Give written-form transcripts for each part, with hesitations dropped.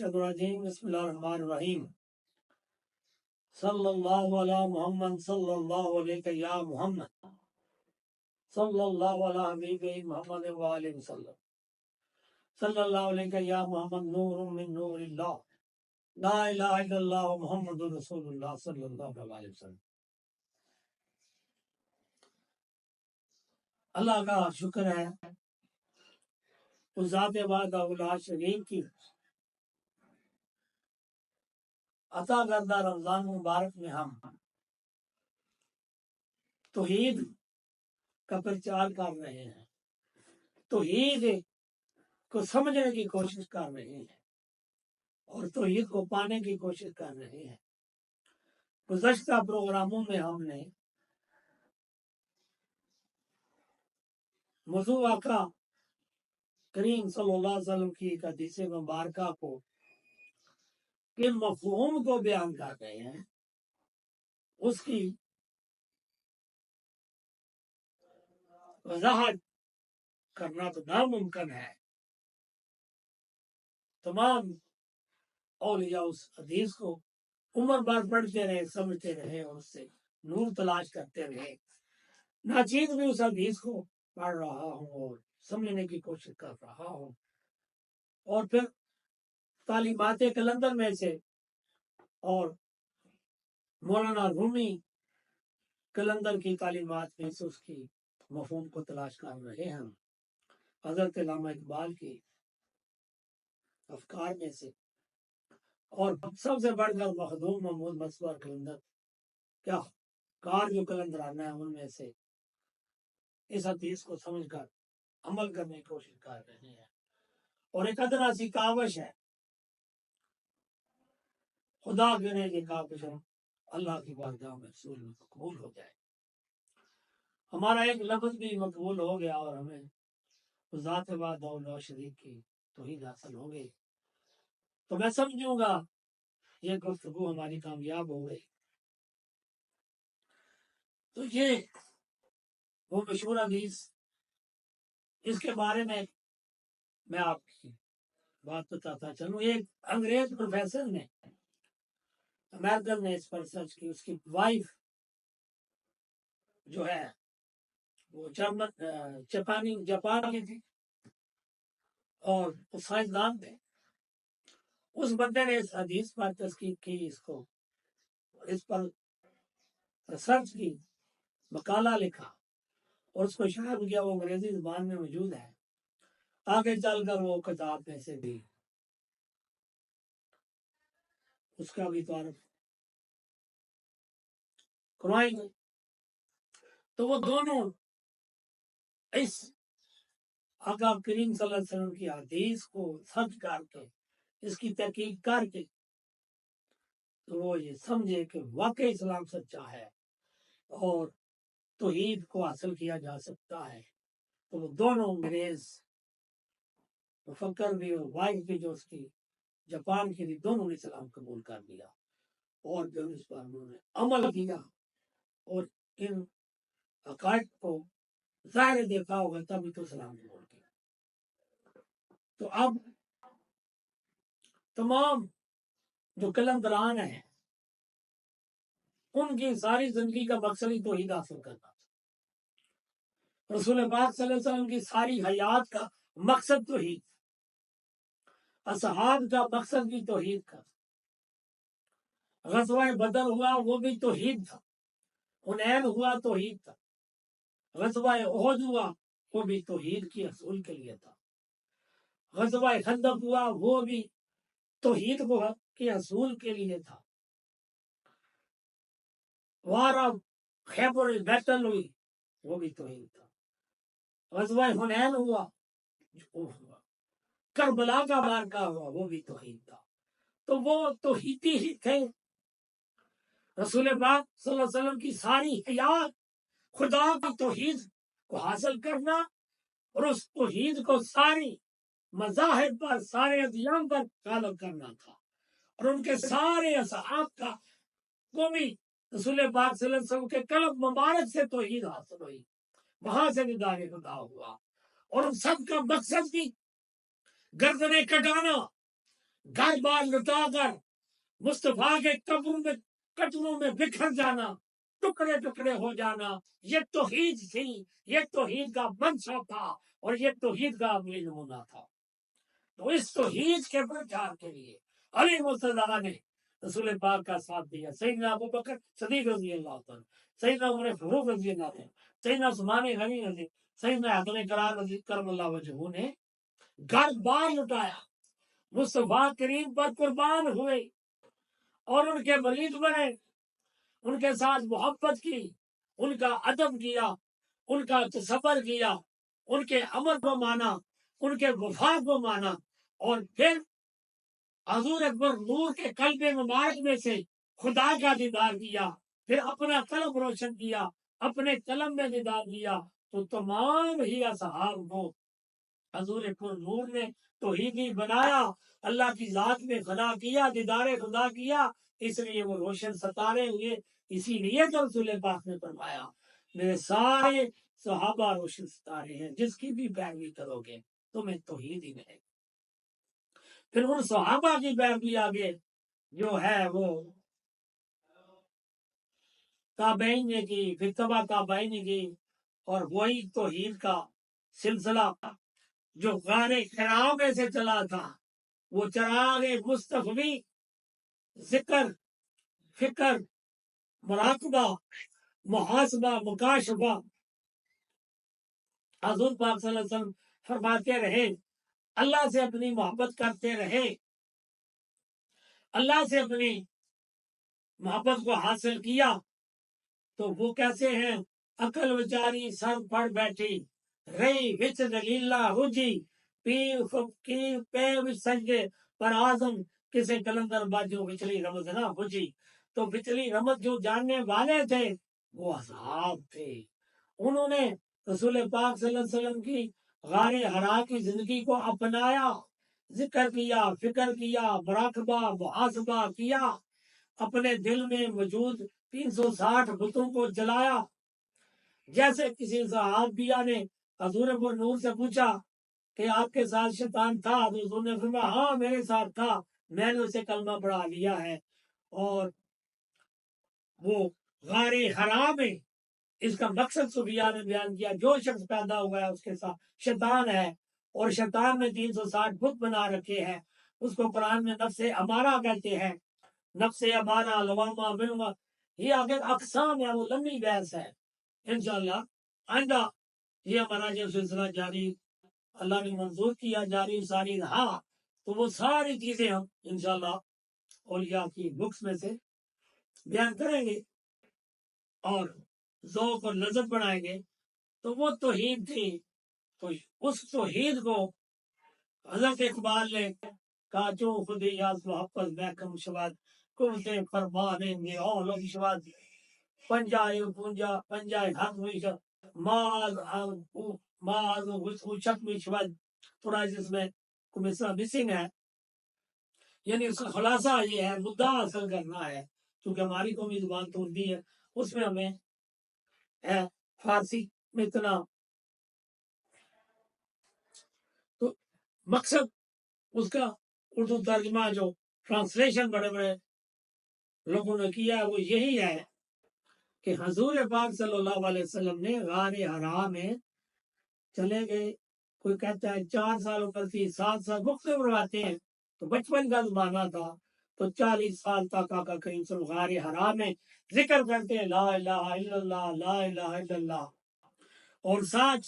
الشیطان الرجیم بسم اللہ الرحمن الرحیم صلی اللہ علی محمد صلی اللہ علیہ یا محمد صلی اللہ علی حبیب محمد وآلہ وسلم صلی اللہ علیہ یا محمد نور من نور اللہ لا الہ الا اللہ محمد رسول اللہ صلی اللہ علیہ وسلم۔ اللہ کا شکر ہے اس ذات وحدہ لا شریک کی عطا کردہ رمضان مبارک میں ہم توحید کا پرچار کر رہے ہیں، توحید کو سمجھنے کی کوشش کر رہے ہیں اور توحید کو پانے کی کوشش کر رہے ہیں۔ گزشتہ پروگراموں میں ہم نے موضوع آقا کریم صلی اللہ علیہ وسلم کی ایک حدیث مبارکہ کو کے مفہوم کو بیان کر رہے ہیں، اس کی وضاحت کرنا تو ناممکن ہے۔ تمام اولیاء اس حدیث کو عمر بھر پڑھتے رہے، سمجھتے رہے اور اس سے نور تلاش کرتے رہے۔ ناچیز بھی اس حدیث کو پڑھ رہا ہوں اور سمجھنے کی کوشش کر رہا ہوں، اور پھر تعلیمات کلندر میں سے اور مولانا رومی کلندر کی تعلیمات میں سے اس کی مفہوم کو تلاش کر رہے ہیں۔ حضرت علامہ اقبال کی افکار میں سے اور سب سے بڑھ کر مخدوم محمود مصور کلندر کیا کار جو کلندرانہ ہے ان میں سے اس حدیث کو سمجھ کر عمل کرنے کی کوشش کر رہے ہیں۔ اور ایک ادنا سی کاوش ہے، خدا کرے کہ کاوش اللہ کی بارگاہ میں رسول میں قبول ہو جائے، ہمارا ایک لفظ بھی مقبول ہو گیا اور ہمیں ذات وحدہ لا شریک کی توحید حاصل ہو گئی، تو میں سمجھوں گا یہ گفتگو ہماری کامیاب ہو گئی۔ تو یہ وہ مشہور حدیث، اس کے بارے میں آپ کی بات بتاتا چلوں۔ ایک انگریز پروفیسر نے، امریکن نے اس پر ریسرچ کی، اس کی وائف جو ہے وہ جاپان کی تھی اور وہ سائنسدان تھے۔ اس بندے نے اس حدیث پر تحقیق کی، اس پر ریسرچ کی، مقالہ لکھا اور اس کو شائع کیا۔ وہ انگریزی زبان میں موجود ہے، آگے چل کر وہ کتاب میں سے بھی اس کا بھی تعارف کروائیں گے۔ تو وہ دونوں اس آقا کریم صلی اللہ علیہ وسلم کی حدیث کو سرچ کر کے، اس کی تحقیق کر کے، تو وہ یہ سمجھے کہ واقعی اسلام سچا ہے اور توحید کو حاصل کیا جا سکتا ہے۔ تو وہ دونوں انگریز مفکر بھی اور وائف بھی جو اس کی جاپان کی تھی، دونوں نے اسلام قبول کر لیا اور پھر اس پر انہوں نے عمل کیا اور ان عقائد کو ظاہر دیکھا ہوگا تبھی تو اسلام قبول کیا۔ تو اب تمام جو کلندران ہیں ان کی ساری زندگی کا مقصد ہی توحید حاصل کرنا تھا۔ رسول پاک صلی اللہ علیہ وسلم کی ساری حیات کا مقصد توحید، اصحاب کا مقصد بھی توحید کا، غزوہ بدر ہوا وہ بھی توحید تھا، حنین ہوا توحید تھا، غزوہ احد ہوا وہ بھی توحید کی حصول کے لیے تھا، غزوہ خندق ہوا وہ بھی توحید کے حصول کے لیے تھا، وار آف خیبر بیٹل ہوئی وہ بھی توحید تھا، غزوہ حنین ہوا کربلا کا معرکہ ہوا وہ بھی توحید تھا۔ تو وہ توحیدی ہی تھے۔ رسول پاک صلی اللہ علیہ وسلم کی ساری حیات خدا کی توحید کو حاصل کرنا اور اس توحید کو ساری مذاہب پر، سارے ادیان پر غالب کرنا تھا، اور ان کے سارے اصحاب کا کو بھی رسول پاک صلی اللہ علیہ وسلم کے قلب مبارک سے توحید حاصل ہوئی، وہاں سے دیدار خدا ہوا، اور ان سب کا مقصد بھی گردنیں کٹانا، گھر بار لٹا کر مصطفیٰ کے قدموں میں بکھر جانا، ٹکڑے ٹکڑے ہو جانا، یہ توحید تھی، یہ توحید کا منشا تھا، اور یہ توحید کا عملی نمونہ تھا۔ تو اس توحید کے پرچار کے لیے علی مرتضیٰ نے رسول پاک کا ساتھ دیا، سیدنا ابو بکر صدیق رضی اللہ عنہ، سیدنا عمر فاروق رضی اللہ عنہ، سیدنا عثمان غنی رضی، سیدنا حسن کرار رضی کرم اللہ وجہہ نے گھر بار لٹایا، مصطفیٰ کریم پر قربان ہوئے اور ان کے مرید بنے، ان کے ساتھ محبت کی، ان کا ادب کیا، ان کا تصور کیا، ان کے امر کو مانا، ان کے وفا کو مانا، اور پھر حضور اکبر نور کے قلب مبارک میں سے خدا کا دیدار کیا، پھر اپنا قلم روشن کیا، اپنے قلم میں دیدار کیا، تو تمام ہی اصحاب کو حضور اکبر نور نے توحیدی بنایا، اللہ کی ذات میں خدا کیا، دیدار خدا کیا، اس لیے وہ روشن ستارے ہوئے۔ اسی لیے تو رسول پاک نے فرمایا میرے سارے صحابہ روشن ستارے ہیں، جس کی بھی پیروی کرو گے تمہیں توحید ہی ملے گی۔ پھر ان صحابہ کی پیروی آگے جو ہے وہ تابعین نے کی، پھر تبع تابعین نے کی، اور وہی توحید کا سلسلہ جو غار حرا میں سے چلا تھا، وہ چراغ مصطفی، ذکر، فکر، مراقبہ، محاسبہ، مکاشفہ، حضور پاک صلی اللہ علیہ وسلم فرماتے رہے اللہ سے اپنی محبت کرتے رہے، اللہ سے اپنی محبت کو حاصل کیا، تو وہ کیسے ہیں؟ عقل وچاری سر پڑ بیٹھی، رہی وچ دلیلہ رجی، پیر پے وچ سجدے پر آزم، کسے کلندر باجو وچلی رمز نہ بجی۔ تو وچلی رمز جو جاننے والے تھے وہ اصحاب تھے، انہوں نے رسول پاک صلی اللہ علیہ وسلم کی غار حرا کی زندگی کو اپنایا، ذکر کیا، فکر کیا، مراقبہ، محاسبہ کیا، اپنے دل میں موجود 360 بتوں کو جلایا۔ جیسے کسی صحابیہ نے حضور نور سے پوچھا کہ آپ کے ساتھ شیطان تھا، تو حضور نے فرمایا ہاں میرے ساتھ تھا، میں نے اسے کلمہ پڑھا لیا ہے۔ اور وہ غار حرا میں اس کا مقصد صوفیاء نے بیان کیا، جو شخص پیدا ہوا ہے اس کے ساتھ شیطان ہے، اور شیطان نے 360 بت بنا رکھے ہیں، اس کو قرآن میں نفس امارہ کہتے ہیں، نفس امارہ، لوامہ، بلوہ، یہ آگے اقسام ہے، وہ لمبی بحث ہے، انشاءاللہ آئندہ یہ ہمارا جو سلسلہ جاری اللہ نے منظور کیا جاری ساری رہا، تو وہ ساری چیزیں ہم انشاءاللہ اولیاء کی بکس میں سے بیان کریں گے اور ذوق اور لذت بڑھائیں گے۔ تو وہ توحید تھی، تو اس توحید کو حضرت اقبال نے کہا جو خودی یاز محبت محکم شواد کلتے فرمانے میں اولم شواد پنجائے پونجا پنجائے حق میں ماز شک میں شواد۔ تھوڑا اس میں مصرع مسنگ ہے، یعنی اس کا خلاصہ یہ ہے، مدعا حاصل کرنا ہے، کیونکہ ہماری قومی زبان تو اردو ہے، اس میں ہمیں فارسی میں اتنا تو مقصد اس کا اردو ترجمہ جو ٹرانسلیشن بڑے بڑے لوگوں نے کیا وہ یہی ہے کہ حضور پاک صلی اللہ علیہ وسلم نے غار حرا میں چلے گئے، کوئی کہتا ہے 4 سال عمر تھی، 7 سال، مختلف روایتیں ہیں، تو بچپن کا زمانہ تھا، تو 40 سال تک آقا کریم صلی اللہ علیہ وسلم غار حرا میں ذکر کرتے ہیں لا الہ الا اللہ، لا الہ الا اللہ، اور ساتھ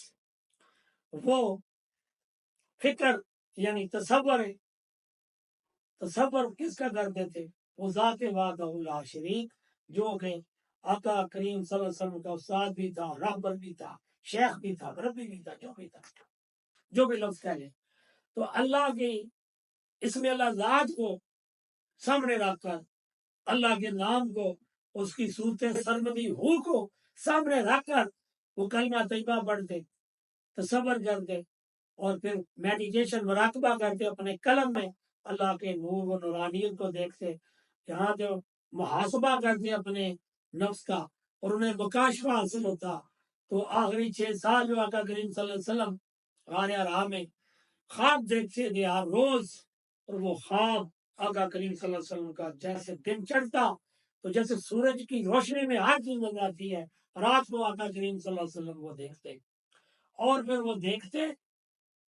وہ فکر یعنی تصور کس کا کرتے تھے؟ وہ ذات وحدہ لا شریک، جو کہ آقا کریم صلی اللہ علیہ وسلم کا استاد بھی تھا، رہبر بھی تھا، شیخ بھی تھا، مربی بھی تھا، جو بھی لفظ کہہ لیں۔ تو اللہ کی اسم اللہ ذات کو سامنے رکھ کر، اللہ کے نام کو، اس کی صورت سرمدی ہو کو سامنے رکھ کر وہ کلمہ طیبہ پڑھتے، تصور کرتے، اور پھر میڈیٹیشن مراقبہ کرتے، اپنے قلم میں اللہ کے نور و نورانیت کو دیکھتے، یہاں جو محاسبہ کرتے اپنے نفس کا، اور انہیں مکاشفہ حاصل ہوتا۔ تو آخری 6 سال جو آقا کریم صلی اللہ علیہ وسلم غار حرا میں خواب دیکھتے تھے ہر روز، اور وہ خواب آقا کریم صلی اللہ علیہ وسلم کا جیسے دن چڑھتا تو جیسے سورج کی روشنی میں ہر چیز نظر آتی ہے، رات کو آقا کریم صلی اللہ علیہ وسلم وہ دیکھتے، اور پھر وہ دیکھتے،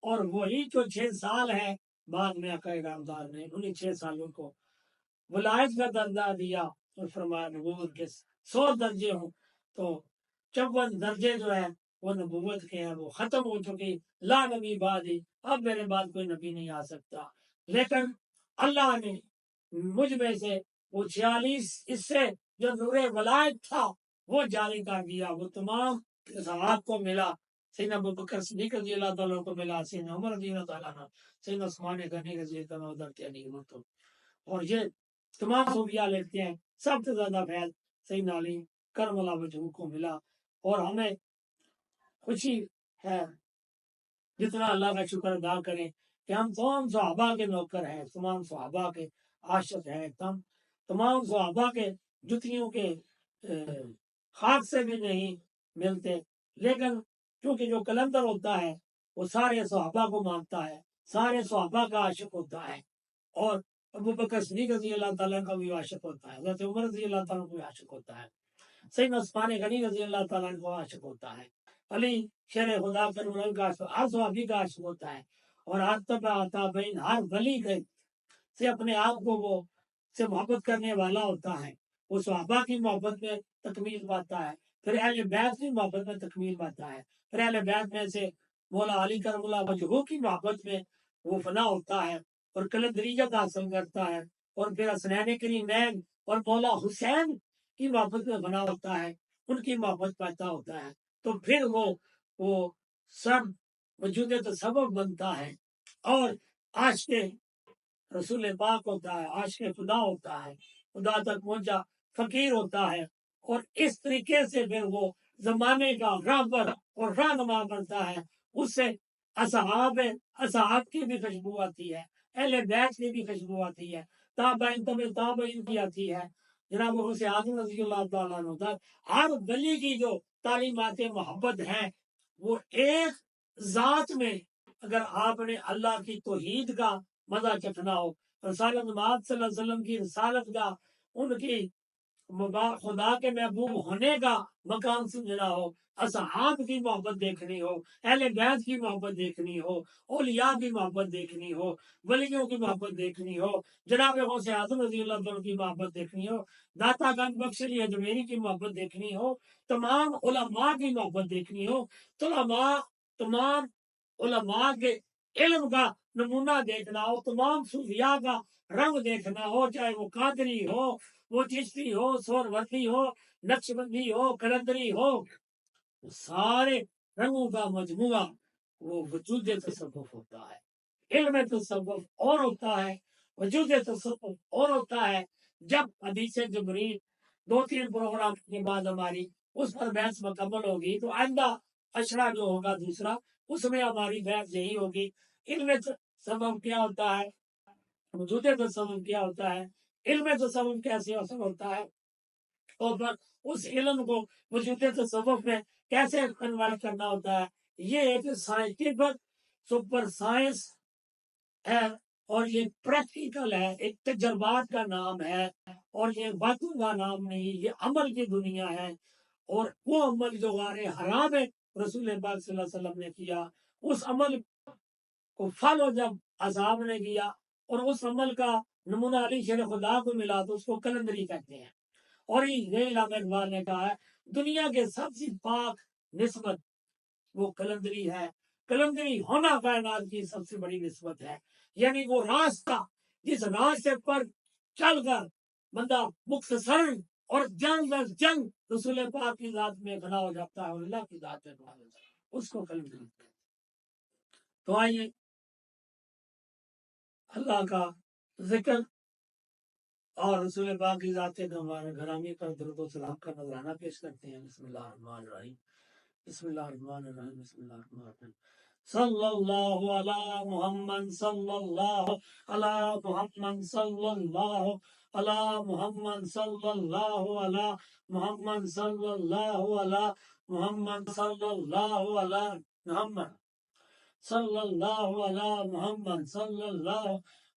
اور وہی جو 6 سال ہے بعد میں آقا نامدار نے انہیں 6 سالوں کو ولایت کا درجہ دیا، اور فرمایا نبوت کے 100 درجے ہوں تو 54 درجے جو ہے وہ نبوت کے ہیں، وہ ختم ہو چکی، لا نبی بعدی، اب میرے بعد کوئی نبی نہیں آ سکتا، لیکن اللہ نے مجھ میں سے وہ 46 اس سے جو نور ولایت تھا وہ جاری کر دیا، وہ تمام صحابہ کو ملا، سیدنا ابوبکر صدیق رضی اللہ تعالیٰ کو ملا، سیدنا عمر رضی اللہ تعالیٰ عنہ، سیدنا عثمان غنی رضی اللہ تعالیٰ عنہ، اور یہ تمام صوفیاء لیتے ہیں سب سے زیادہ فیض سیدنا علی کرم اللہ وجہہ کو ملا، اور ہمیں خوشی ہے جتنا اللہ کا شکر ادا کریں کہ ہم تمام صحابہ کے نوکر ہیں، تمام صحابہ کے عاشق ہیں، تمام صحابہ کے جتنیوں کے خاک سے بھی نہیں ملتے، لیکن کیونکہ جو کلندر ہوتا ہے وہ سارے صحابہ کو مانتا ہے، سارے صحابہ کا عاشق ہوتا ہے، اور ابو بکر صدیق رضی اللہ تعالیٰ کا بھی عاشق ہوتا ہے، حضرت عمر رضی اللہ تعالیٰ کو بھی عاشق ہوتا ہے، سیدنا عثمان غنی رضی اللہ تعالیٰ کو عاشق ہوتا ہے، علی شیر خدا کر کا ہر صحابی کا عاشق ہوتا ہے، اور تابعین ہر ولی سے اپنے آپ کو وہ سے محبت کرنے والا ہوتا ہے، وہ صحابہ کی محبت میں تکمیل پاتا ہے، پھر اہل بیت کی محبت میں تکمیل پاتا ہے، پھر اہل بیت میں سے مولا علی کرم اللہ وجہہ کی محبت میں وہ فنا ہوتا ہے اور کلندریت حاصل کرتا ہے، اور پھر حسنین کریمین اور مولا حسین کی محبت میں فنا ہوتا ہے، ان کی محبت پیدا ہوتا ہے، تو پھر وہ سب وجود تصوف بنتا ہے، اور عاشق رسول پاک ہوتا ہے، عاشق خدا ہوتا ہے، خدا تک پہنچا فقیر ہوتا ہے، اور اس طریقے سے پھر وہ زمانے کا رہبر اور رہنما بنتا ہے، اس سے اصحاب کی بھی خوشبو آتی ہے، اہل بیت کی بھی خوشبو آتی ہے، تابعین کی آتی ہے، جناب غوث اعظم رضی اللہ تعالیٰ عنہ، ہر ولی کی جو تعلیمات محبت ہیں وہ ایک ذات میں، اگر آپ نے اللہ کی توحید کا مزہ چکھنا ہو، رسالت محمد صلی اللہ علیہ وسلم کی رسالت کا، ان کی خدا کے محبوب ہونے کا مقام سمجھنا ہو، اصحاب کی محبت دیکھنی ہو، اہل بیت کی محبت دیکھنی ہو، اولیاء کی محبت دیکھنی ہو، ولیوں کی محبت دیکھنی ہو، جناب غوث اعظم رضی اللہ عنہ کی محبت دیکھنی ہو، داتا گنج بخش علی اجمیری کی محبت دیکھنی ہو، تمام علماء کی محبت دیکھنی ہو، تمام علماء کے علم کا نمونہ دیکھنا ہو، تمام صوفیاء کا رنگ دیکھنا ہو، چاہے وہ قادری ہو، وہ چشتی ہو، سہروردی ہو، نقشبندی ہو، کلندری ہو، سارے رنگوں کا مجموعہ وہ وجود تصوف ہوتا ہے، علم تصوف اور ہوتا ہے، وجود تصوف اور ہوتا ہے۔ جب حدیث جبریل 2-3 پروگرام کے بعد ہماری اس پر بحث مکمل ہوگی تو آئندہ اشرا جو ہوگا دوسرا، اس میں ہماری بحث یہی ہوگی، علم تصوف کیا ہوتا ہے، وجود تصوف کیا ہوتا ہے، علم تصوف کیسے اثر ہوتا ہے، اور پھر اس علم کو وجود تصوف میں کیسے کنورٹ کرنا ہوتا ہے۔ یہ ایک سائنٹیفک سپر سائنس ہے، اور یہ پریکٹیکل ہے، ایک تجربات کا نام ہے، اور یہ باتوں کا نام نہیں، یہ عمل کی دنیا ہے، اور وہ عمل جو غار حرام ہے رسول پاک صلی اللہ علیہ وسلم نے کیا، اس عمل کو فالو جب اصحاب نے کیا اور اس عمل کا نمونہ علی شیر خدا کو ملا تو اس کو کلندری کہتے ہیں، اور یہ علامہ اقبال نے کہا ہے دنیا کے سب سے پاک نسبت وہ کلندری ہے، کلندری ہونا کائنات کی سب سے بڑی نسبت ہے، یعنی وہ راستہ جس راستے پر چل کر بندہ مختصر اور جلد از جلد رسول پاک کی ذات میں کھڑا ہو جاتا ہے اور اللہ کی ذات میں کھڑا ہو جاتا ہے، اس کو کلندری کہتے ہیں۔ تو آئیے اللہ کا ذکر اور رسول پاک کی ذات ہمارے گرامی پر درود و سلام کا نذرانہ پیش کرتے ہیں۔ بسم اللہ الرحمن الرحیم، بسم اللہ الرحمن الرحیم، بسم اللہ الرحمن الرحیم، صلی اللہ علی محمد، صلی اللہ علی محمد، صلی اللہ علی محمد، صلی اللہ علی محمد، صلی اللہ علی محمد، صلی اللہ علی محمد، صلی اللہ علی محمد، صلی اللہ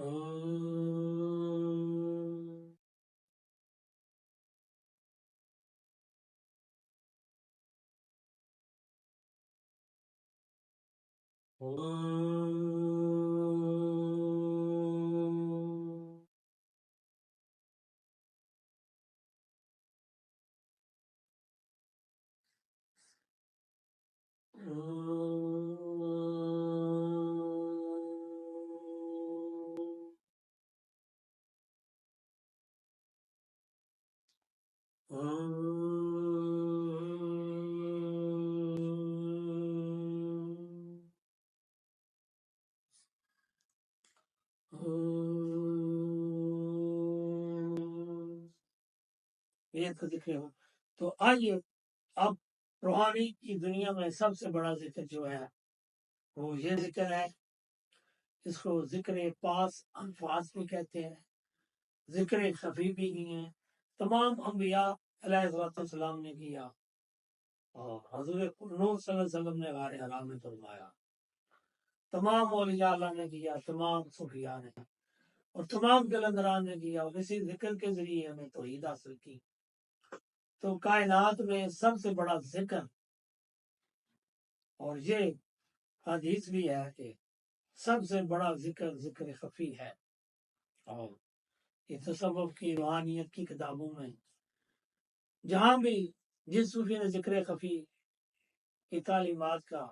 یہ تو ذکر ہو. تو آئیے اب روحانی کی دنیا میں سب سے بڑا ذکر جو ہے وہ یہ ذکر ہے. اس کو ذکر پاس انفاس بھی کہتے ہیں، ذکر خفی بھی کی ہیں. تمام انبیاء علیہ السلام نے کیا اور حضور نور صلی اللہ علیہ وسلم نے غار حرا میں فرمایا. تمام اولیاء اللہ نے کیا، تمام صوفیاء نے اور تمام قلندران نے کیا، اور اسی ذکر کے ذریعے ہمیں توحید حاصل کی. تو کائنات میں سب سے بڑا ذکر، اور یہ حدیث بھی ہے کہ سب سے بڑا ذکر ذکر خفی ہے. اور یہ تصوف کی روحانیت کی کتابوں میں جہاں بھی جس صوفی نے ذکر خفی کی تعلیمات کا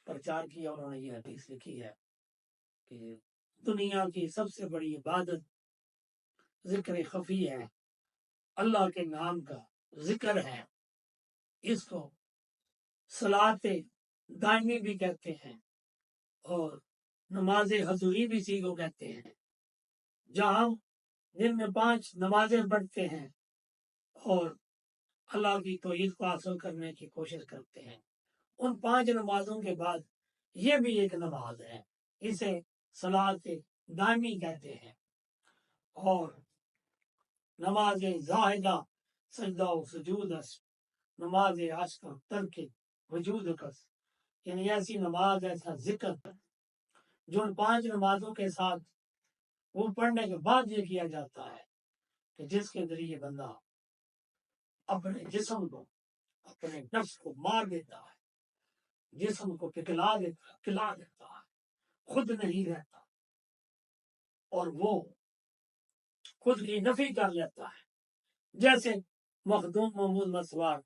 پرچار کیا، انہوں نے یہ حدیث لکھی ہے کہ دنیا کی سب سے بڑی عبادت ذکر خفی ہے، اللہ کے نام کا ذکر ہے. اس کو صلاۃ دائمی بھی کہتے ہیں اور نماز حضوری بھی اسی کو کہتے ہیں، جہاں ہم دن میں 5 نمازیں پڑھتے ہیں اور اللہ کی توحید کو حاصل کرنے کی کوشش کرتے ہیں. ان 5 نمازوں کے بعد یہ بھی ایک نماز ہے، اسے صلاۃ دائمی کہتے ہیں. اور نماز زاہدہ سجدہ و سجود است، نماز عشق ترک وجود کس، یعنی ایسی نماز، ایسا ذکر جو ان 5 نمازوں کے ساتھ وہ پڑھنے کے بعد یہ کیا جاتا ہے کہ جس کے ذریعے بندہ اپنے جسم کو، اپنے نفس کو مار دیتا ہے، جسم کو کلا دیتا ہے، خود نہیں رہتا اور وہ خود کی نفی کر لیتا ہے. جیسے مخدوم محمود مسوار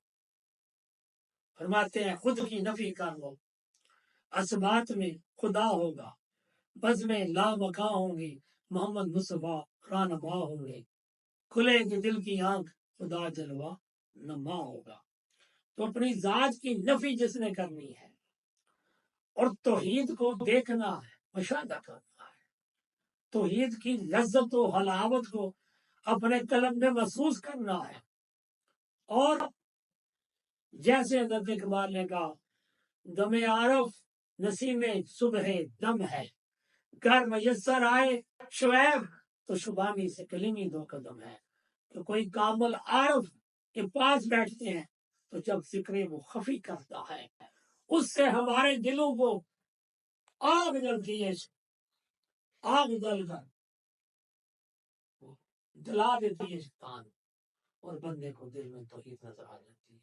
فرماتے ہیں خود کی نفی کر لو، اسبات میں خدا ہوگا، بز میں لامکاں ہوں گی، محمد مصطفیٰ رانما ہوں گے، کھلے گی دل کی آنکھ، خدا جلوہ نما ہوگا. تو اپنی ذات کی نفی جس نے کرنی ہے اور توحید کو دیکھنا ہے، مشاہدہ کرنا ہے، توحید کی لذت و حلاوت کو اپنے قلب میں محسوس کرنا ہے. اور جیسے حضرت اقبال نے کہا، دم عارف نسیم صبح دم ہے، گر میسر آئے شعیب تو شبانی سے کلیمی 2 قدم ہے. تو کوئی کامل عارف کے پاس بیٹھتے ہیں تو جب ذکر وہ خفی کرتا ہے، اس سے ہمارے دلوں کو آگ جلتی ہے، آگ جل کر جلا دیتی ہے شیطان، اور بندے کو دل میں توحید نظر آ جاتی ہے.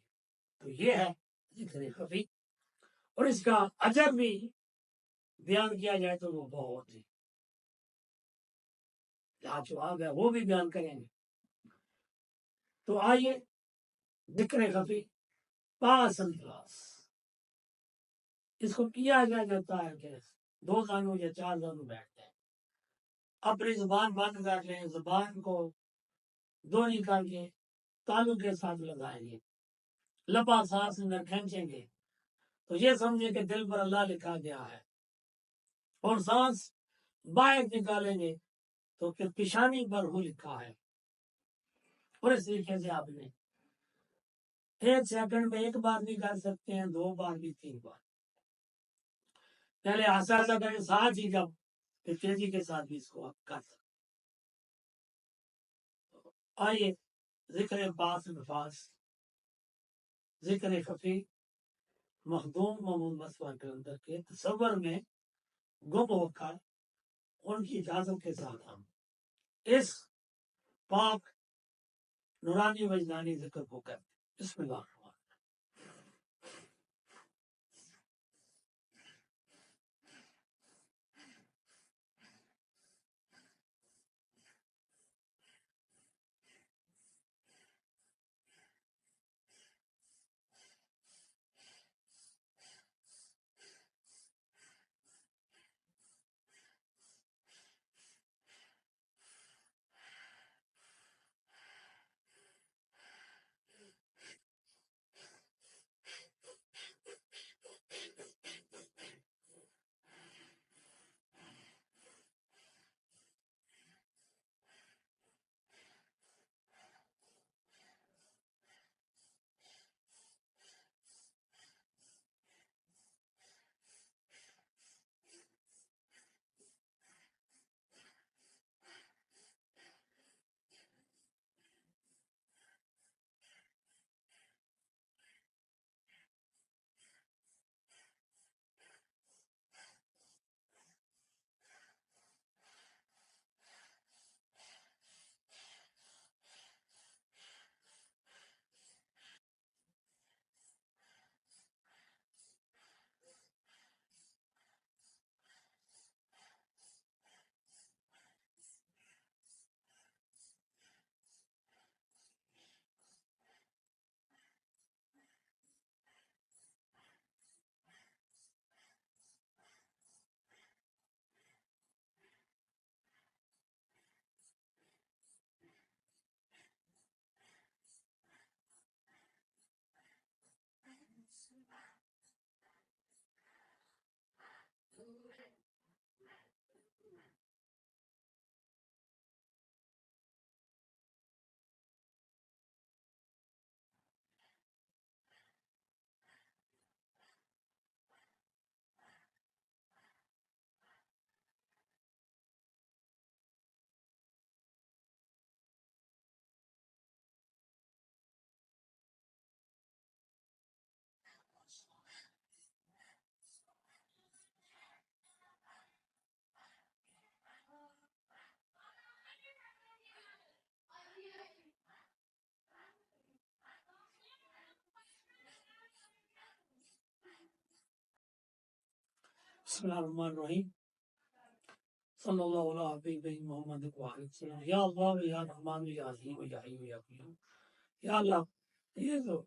تو یہ ہے ذکر خفی، اور اس کا اجر بھی بیان کیا جائے تو وہ بہت ہی لاجواب ہے، وہ بھی بیان کریں گے. تو آئیے ذکر خفی پاس انفاس، اس کو کیا جاتا ہے کہ 2 زانوں یا 4 زانوں بیٹھتے ہیں، اپنی زبان بند کر لیں، زبان کو دونی کر کے تالو کے ساتھ لگائیں گے، لپا سانس اندر کھینچیں گے تو یہ سمجھیں کہ دل پر اللہ لکھا گیا ہے، اور سانس باہر نکالیں گے تو پھر پیشانی پر ہو لکھا ہے. اور اس طریقے سے آپ نے 1 سیکنڈ میں 1 بار بھی کر سکتے ہیں، 2 بار بھی، 3 بار. پہلے آہستہ کریں، ساتھ ہی جب پھر تیزی کے ساتھ بھی اس کو آپ کر سکتے. آئیے ذکر پاس نفاس، ذکر خفی مخدوم محمود مسور کے اندر کے تصور میں گم ہو کر ان کی اجازت کے ساتھ ہم اس پاک نورانی وجدانی ذکر کو کرتے ہیں۔ بسم اللہ الرحمن بسم اللہ الرحمن الرحیم صلی اللہ علیہ حبیب محمد وآلہ وسلم یا اللہ یا رحمان یا عظیم یا حی یا قیوم یا اللہ یہ تو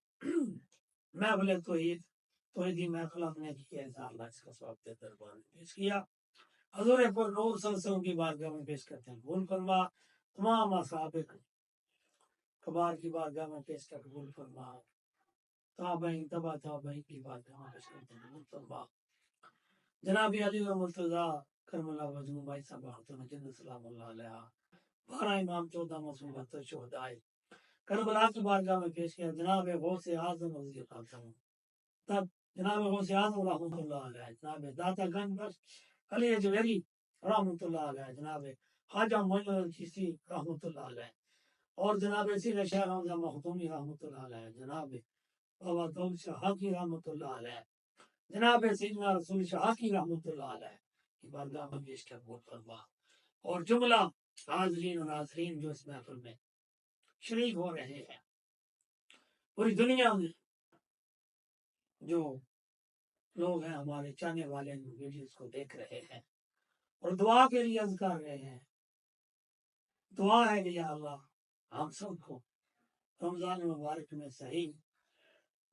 محفل توحیدی محفل ہم نے کی ہے اللہ اس کا ثواب دے دربار میں پیش کیا حضور پر نور صلی اللہ علیہ وسلم کی بارگاہ میں پیش کرتے ہیں قبول فرما تمام اصحاب کبار کی بارگاہ میں پیش کر قبول فرما تابعین تبع تابعین کی بارگاہ میں پیش کرتے ہیں قبول فرما جناب علی و مرتضیٰ کرم اللہ وجہ بھائی صاحب خاتون جنت سلام اللہ علیہ 12 امام 14 معصوم شہدائے کربلا کی بارگاہ میں پیش کیا جناب غوث اعظم رضی اللہ عنہ تب جناب غوث اعظم رحمۃ اللہ علیہ جناب داتا گنج بخش علی جویری رحمۃ اللہ علیہ جناب خواجہ معین چشتی رحمۃ اللہ علیہ اور جناب سید شیخ حمزہ مخدومی رحمۃ اللہ علیہ جناب بابا دولت شاہ حقی رحمۃ اللہ علیہ جناب سیدنا رسول شاہ کی رحمۃ اللہ علیہ کی بارگاہ میں پیش کر قبول فرما اور جملہ حاضرین و ناظرین جو اس محفل میں شریک ہو رہے ہیں پوری دنیا میں جو لوگ ہیں ہمارے چاہنے والے ویڈیوز کو دیکھ رہے ہیں اور دعا کے لیے عرض کر رہے ہیں دعا ہے کہ یا اللہ ہم سب کو رمضان مبارک میں صحیح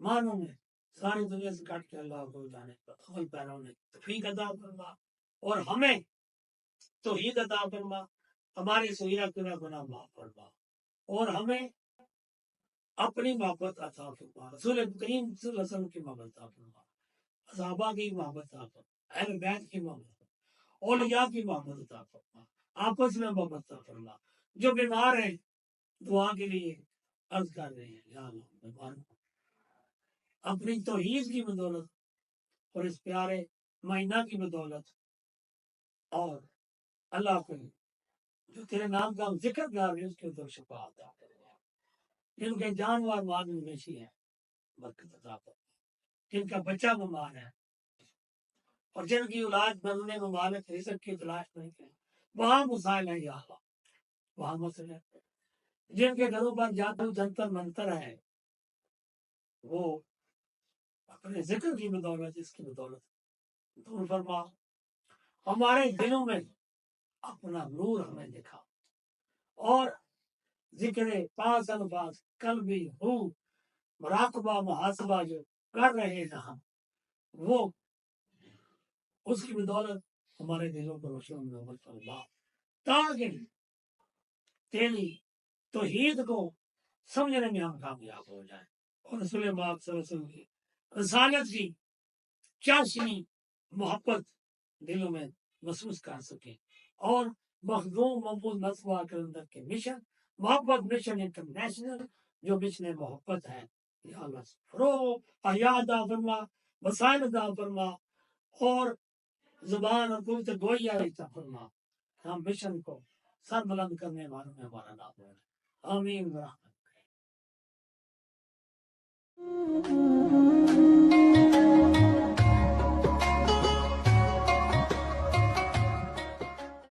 معنوں میں ساری دنیا سے کٹ کے اللہ کو جانے پر اول پیروں نے توفیق عطا فرما اور ہمیں توحید عطا فرما ہمارے صغیرہ کبیرہ گناہ معاف فرما اور ہمیں اپنی محبت عطا فرما رسول کریم صلی اللہ علیہ وسلم کی محبت عطا فرما صحابہ کی محبت عطا فرما اہل بیت کی محبت اولیاء کی محبت عطا فرما آپس میں محبت عطا فرما جو بیمار ہیں دعا کے لیے عرض کر رہے ہیں یا اللہ بیمار اپنی توحید کی بدولت اور اس پیارے مہینہ کی بدولت اور اللہ کو جو تیرے نام کا ہم ذکر کر رہے ہیں اس کے اوپر شفا عطا کرے جن کے جانور مال مویشی ہیں برکت عطا فرما جن کا بچہ بیمار ہے اور جن کی اولاد بننے ممالک رزق کی تلاش نہیں کریں وہاں مسائل ہیں یا اللہ، وہاں مسئلے ہیں۔ جن کے گھروں پر جادو جنتر منتر ہے، وہ اپنے ذکر کی بدولت، اس کی بدولت دور فرما، ہمارے دلوں میں اپنا نور ہمیں دکھا، اور ذکر پاس الفاظ قلبی ہو مراقبہ محاسبہ جو کر رہے ہیں ہم، وہ اس کی بدولت ہمارے دلوں کو روشن منور فرما، تاکہ تیری توحید کو سمجھنے میں ہم کامیاب ہو جائیں، اور رسول پاک صلی اللہ علیہ وسلم کی رسالت کی چاشنی محبت دلوں میں محسوس کر سکیں، اور مخدوم محمود نصوہ کے اندر کے مشن محبت مشن انٹرنیشنل جو مشن محبت ہے، یا اللہ فروغ احیاء عطا فرما، وسائل عطا فرما، اور زبان اور قوت گوئی عطا فرما، ہم مشن کو سر بلند کرنے والوں میں ہمارا نام ہے، آمین۔